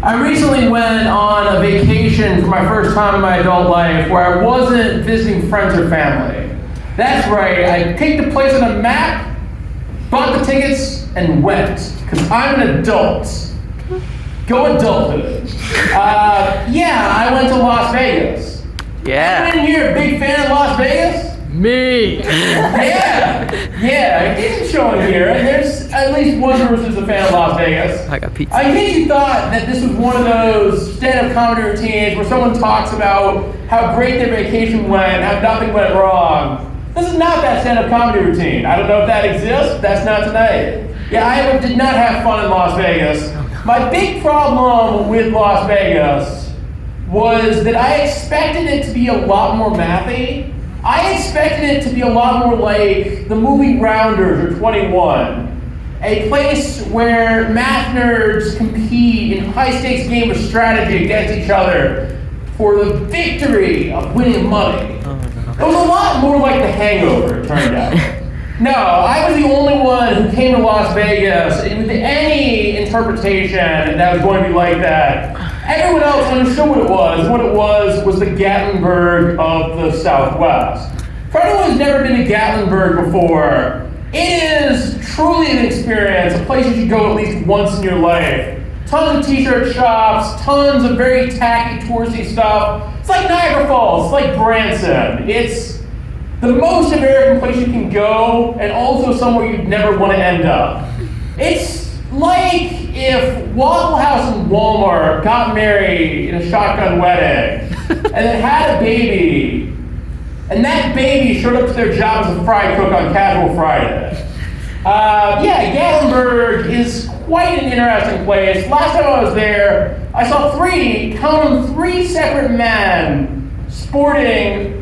I recently went on a vacation for my first time in my adult life where I wasn't visiting friends or family. That's right, I picked a place on a map, bought the tickets, and went, because I'm an adult. Go adulthood. I went to Las Vegas. Yeah. Anyone here a big fan of Las Vegas? Me. Yeah, it's showing here, and there's at least one person who's a fan of Las Vegas. I got pizza. In case you thought that this was one of those stand-up comedy routines where someone talks about how great their vacation went, how nothing went wrong, this is not that stand-up comedy routine. I don't know if that exists, that's not tonight. Yeah, I did not have fun in Las Vegas. My big problem with Las Vegas was that I expected it to be a lot more mathy. I expected it to be a lot more like the movie Rounders or 21, a place where math nerds compete in high-stakes game of strategy against each other for the victory of winning money. It was a lot more like The Hangover, it turned out. No, I was the only one who came to Las Vegas with any interpretation that was going to be like that. Everyone else understood what it was. What it was the Gatlinburg of the Southwest. For anyone who's never been to Gatlinburg before, it is truly an experience, a place you should go at least once in your life. Tons of t-shirt shops, tons of very tacky touristy stuff. It's like Niagara Falls, it's like Branson. It's the most American place you can go, and also somewhere you'd never want to end up. It's like if Waffle House and Walmart got married in a shotgun wedding, and then had a baby, and that baby showed up to their job as a fry cook on Casual Friday. Gatlinburg is quite an interesting place. Last time I was there, I saw three separate men sporting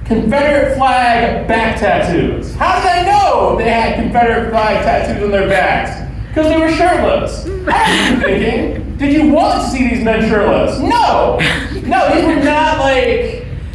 Confederate flag back tattoos. How did I know they had Confederate flag tattoos on their backs? Because they were shirtless. I was thinking, did you want to see these men shirtless? No, these were not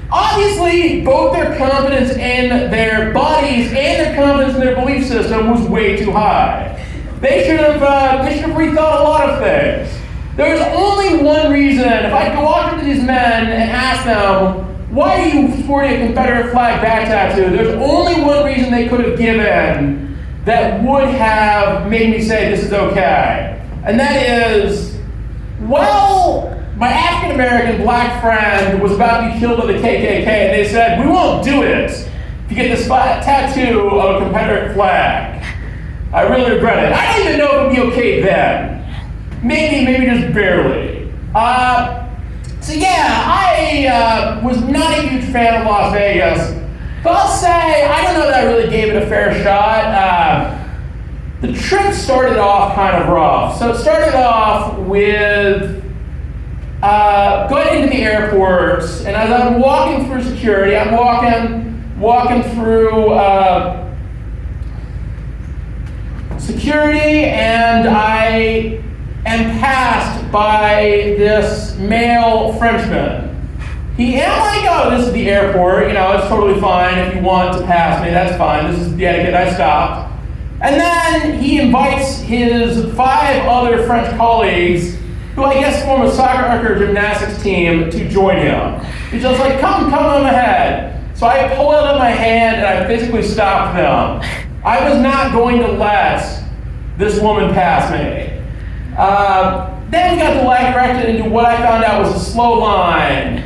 obviously both their confidence in their bodies and their confidence in their belief system was way too high. They should have rethought a lot of things. There's only one reason, if I go up to these men and ask them, why are you sporting a Confederate flag back tattoo? There's only one reason they could have given that would have made me say this is okay. And that is, my African American black friend was about to be killed by the KKK, and they said, we won't do it if you get this tattoo of a Confederate flag. I really regret it. I don't even know if it would be okay then. Maybe just barely. I was not a huge fan of Las Vegas, but I'll say, I don't know that I really gave it a fair shot. The trip started off kind of rough. So it started off with going into the airport, and as I'm walking through security, I'm walking through security, and I am passed by this male Frenchman. I'm like, oh, this is the airport, it's totally fine. If you want to pass me, that's fine. This is the etiquette. I stopped. And then he invites his 5 other French colleagues, who I guess form a soccer or gymnastics team, to join him. He's just like, come on ahead. So I pull out my hand and I physically stopped them. I was not going to let this woman pass me. Then we got directed into what I found out was a slow line.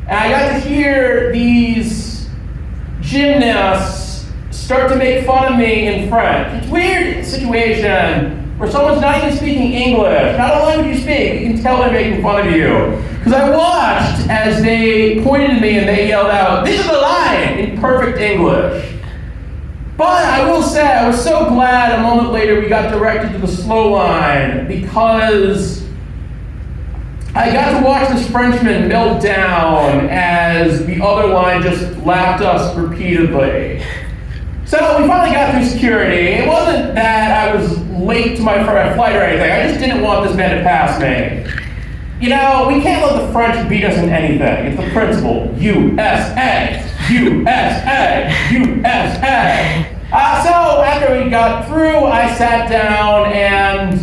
And I got to hear these gymnasts start to make fun of me in French. It's a weird situation where someone's not even speaking English. Not only would you speak, you can tell they're making fun of you. Because I watched as they pointed at me and they yelled out, "This is the line," in perfect English. But I will say, I was so glad a moment later we got directed to the slow line, because I got to watch this Frenchman melt down as the other line just laughed us repeatedly. So we finally got through security. It wasn't that I was late to my flight or anything. I just didn't want this man to pass me. We can't let the French beat us in anything. It's the principle. USA, USA, USA. So after we got through, I sat down and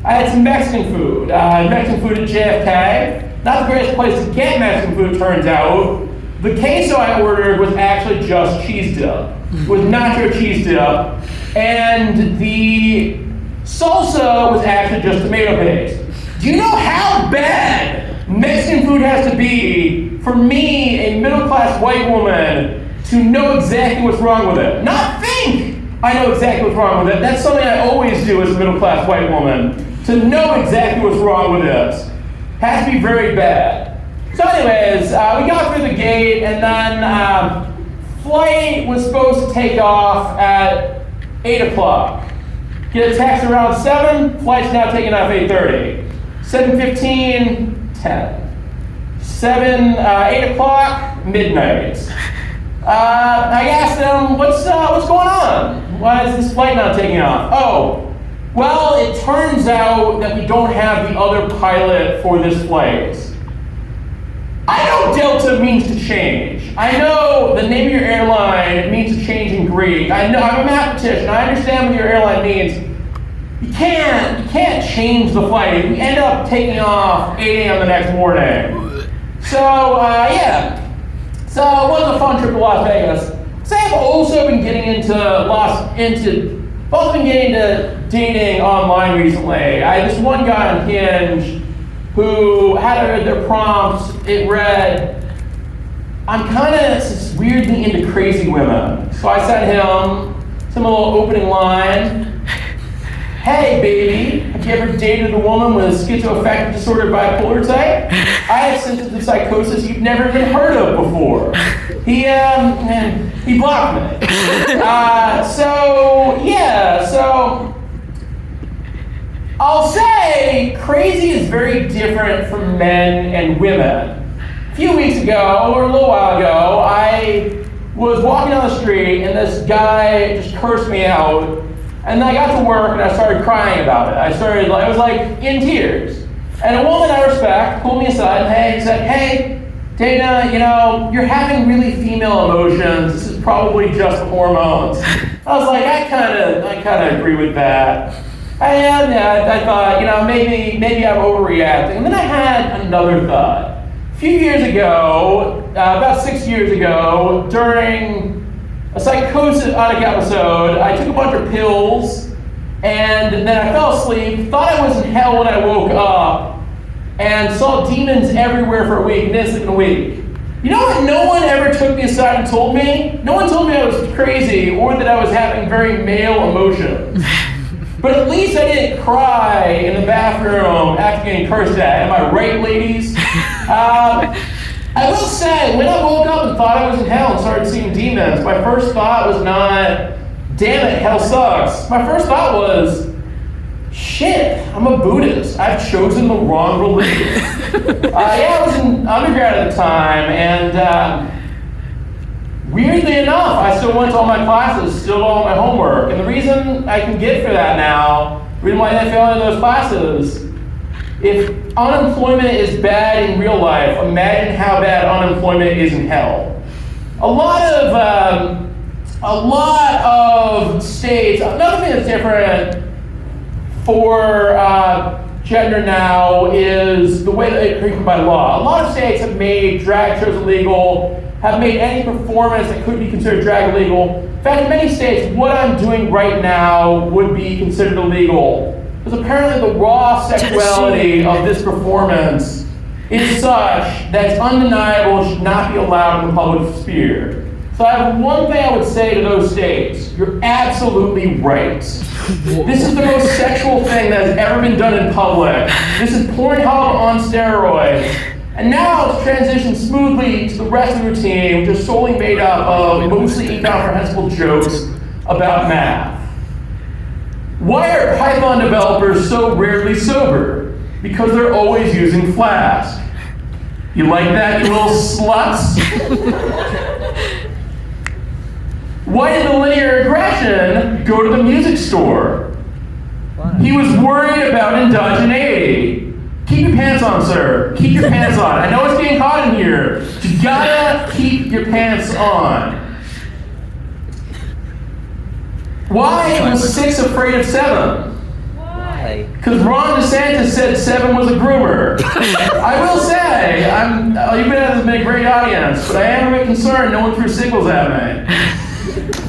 I had some Mexican food. Mexican food at JFK. Not the greatest place to get Mexican food, turns out. The queso I ordered was actually just cheese dip, with nacho cheese dip, and the salsa was actually just tomato paste. Do you know how bad Mexican food has to be for me, a middle-class white woman, to know exactly what's wrong with it? Not think I know exactly what's wrong with it. That's something I always do as a middle-class white woman. To know exactly what's wrong with it has to be very bad. So anyways, we got through the gate, and then flight was supposed to take off at 8 o'clock. Get a text around 7, flight's now taking off 8:30. 7:15, 10. 8 o'clock, midnight. I asked them, what's going on? Why is this flight not taking off? Oh, well, it turns out that we don't have the other pilot for this flight. I know Delta means to change. I know the name of your airline means to change in Greek. I know, I'm a mathematician. I understand what your airline means. You can't change the flight. We end up taking off 8 a.m. the next morning. So, yeah. So it was a fun trip to Las Vegas. So I've also been getting into dating online recently. I had this one guy on Hinge who had their prompts. It read, I'm kind of weirdly into crazy women. So I sent him some little opening line. Hey baby, have you ever dated a woman with schizoaffective disorder bipolar type? I have symptoms of psychosis you've never even heard of before. He blocked me. So I'll say crazy is very different from men and women. A few weeks ago, or a little while ago, I was walking down the street and this guy just cursed me out. And then I got to work and I started crying about it. I was like in tears. And a woman I respect pulled me aside and said, hey, Dana, you're having really female emotions. This is probably just hormones. I was like, I kind of agree with that. I thought, maybe I'm overreacting. And then I had another thought. A few years ago, about 6 years ago, during a psychotic episode, I took a bunch of pills, and then I fell asleep, thought I was in hell when I woke up, and saw demons everywhere for a week, and didn't sleep in a week. You know what? No one ever took me aside and told me? No one told me I was crazy, or that I was having very male emotions. But at least I didn't cry in the bathroom after getting cursed at. Am I right, ladies? I will say, when I woke up and thought I was in hell and started seeing demons, my first thought was not, damn it, hell sucks. My first thought was, shit, I'm a Buddhist. I've chosen the wrong religion. I was in undergrad at the time, and weirdly enough, I still went to all my classes, still did all my homework. And the reason I can get for that now, the reason why I failed in those classes, if unemployment is bad in real life, imagine how bad unemployment is in hell. A lot of states, another thing that's different for gender now is the way that it's treated by law. A lot of states have made drag shows illegal, have made any performance that could be considered drag illegal. In fact, in many states, what I'm doing right now would be considered illegal. Because apparently the raw sexuality of this performance is such that it's undeniable and should not be allowed in the public sphere. So I have one thing I would say to those states. You're absolutely right. This is the most sexual thing that has ever been done in public. This is Pornhub on steroids. And now it's transitioned smoothly to the rest of the routine, which is solely made up of mostly incomprehensible jokes about math. Why are Python developers so rarely sober? Because they're always using Flask. You like that, you little sluts? Why did the linear regression go to the music store? He was worried about endogeneity. Keep your pants on, sir. Keep your pants on. I know it's getting hot in here. You gotta keep your pants on. Why was 6 afraid of 7? Why? Because Ron DeSantis said 7 was a groomer. I will say, you've been at this been a great audience, but I am a bit concerned no one threw signals at me.